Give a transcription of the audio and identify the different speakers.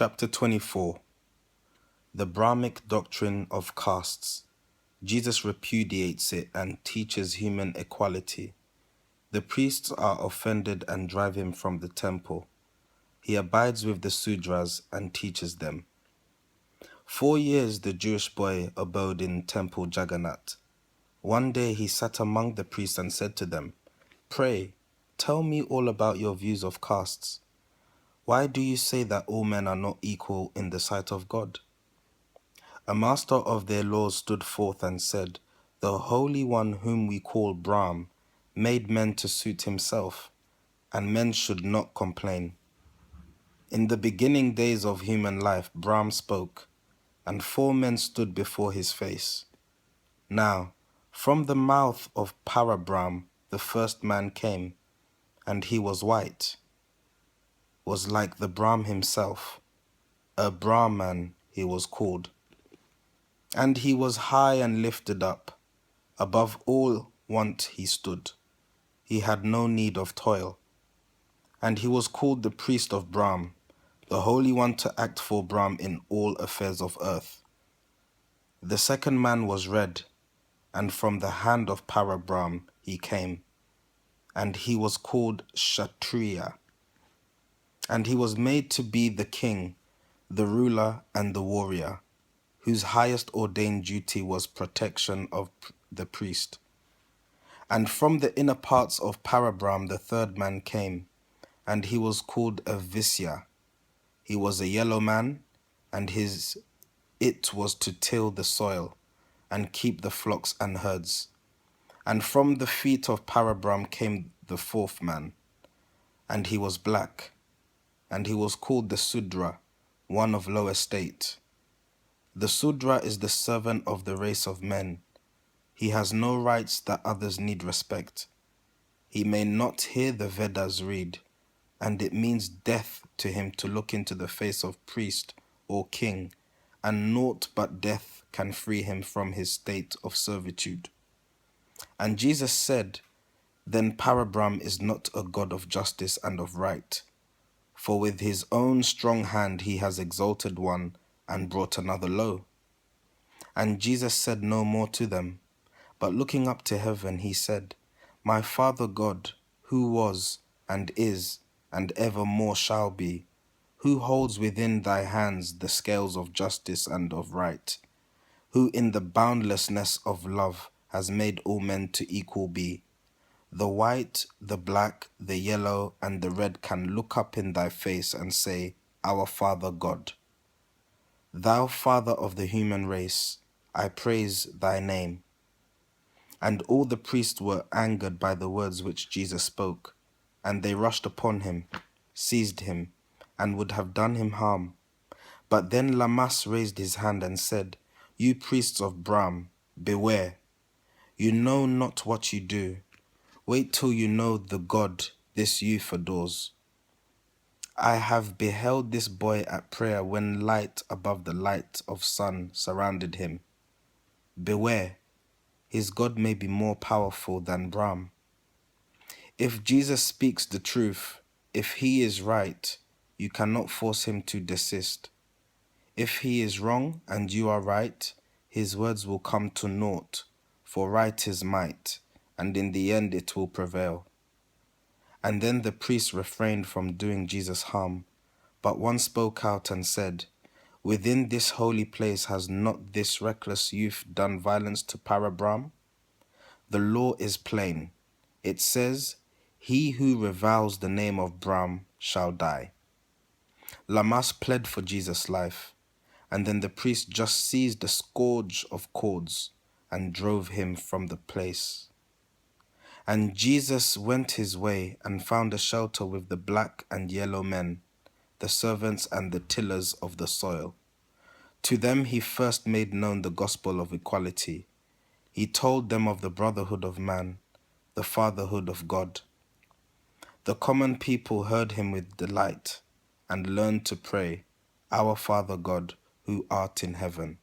Speaker 1: Chapter 24. The Brahmic doctrine of castes. Jesus repudiates it and teaches human equality. The priests are offended and drive him from the temple. He abides with the Sudras and teaches them. 4 years the Jewish boy abode in temple Jagannath. One day he sat among the priests and said to them, "Pray, tell me all about your views of castes. Why do you say that all men are not equal in the sight of God?" A master of their laws stood forth and said, "The Holy One whom we call Brahm made men to suit himself, and men should not complain. In the beginning days of human life, Brahm spoke, and 4 men stood before his face. Now, from the mouth of Parabrahm, the first man came, and he was white, was like the Brahm himself. A Brahman he was called. And he was high and lifted up. Above all want he stood. He had no need of toil. And he was called the priest of Brahm, the Holy One to act for Brahm in all affairs of earth. The second man was red, and from the hand of Parabrahm he came. And he was called Kshatriya. And he was made to be the king, the ruler and the warrior, whose highest ordained duty was protection of the priest. And from the inner parts of Parabrahm the third man came, and he was called a Visya. He was a yellow man, and it was to till the soil, and keep the flocks and herds. And from the feet of Parabrahm came the fourth man, and he was black, and he was called the Sudra, one of low estate. The Sudra is the servant of the race of men. He has no rights that others need respect. He may not hear the Vedas read, and it means death to him to look into the face of priest or king, and naught but death can free him from his state of servitude. And Jesus said, "Then Parabrahm is not a God of justice and of right, for with his own strong hand he has exalted one and brought another low." And Jesus said no more to them, but looking up to heaven, he said, "My Father God, who was and is and evermore shall be, who holds within thy hands the scales of justice and of right, who in the boundlessness of love has made all men to equal be, the white, the black, the yellow, and the red can look up in thy face and say, 'Our Father God.' Thou Father of the human race, I praise thy name." And all the priests were angered by the words which Jesus spoke, and they rushed upon him, seized him, and would have done him harm. But then Lammas raised his hand and said, "You priests of Brahm, beware. You know not what you do. Wait till you know the God this youth adores. I have beheld this boy at prayer when light above the light of sun surrounded him. Beware, his God may be more powerful than Brahm. If Jesus speaks the truth, if he is right, you cannot force him to desist. If he is wrong and you are right, his words will come to naught, for right is might, and in the end it will prevail." And then the priests refrained from doing Jesus harm, but one spoke out and said, "Within this holy place has not this reckless youth done violence to Parabrahm? The law is plain. It says, 'He who reviles the name of Brahm shall die.'" Lammas pled for Jesus' life, and then the priest just seized a scourge of cords and drove him from the place. And Jesus went his way and found a shelter with the black and yellow men, the servants and the tillers of the soil. To them he first made known the gospel of equality. He told them of the brotherhood of man, the fatherhood of God. The common people heard him with delight and learned to pray, "Our Father God, who art in heaven."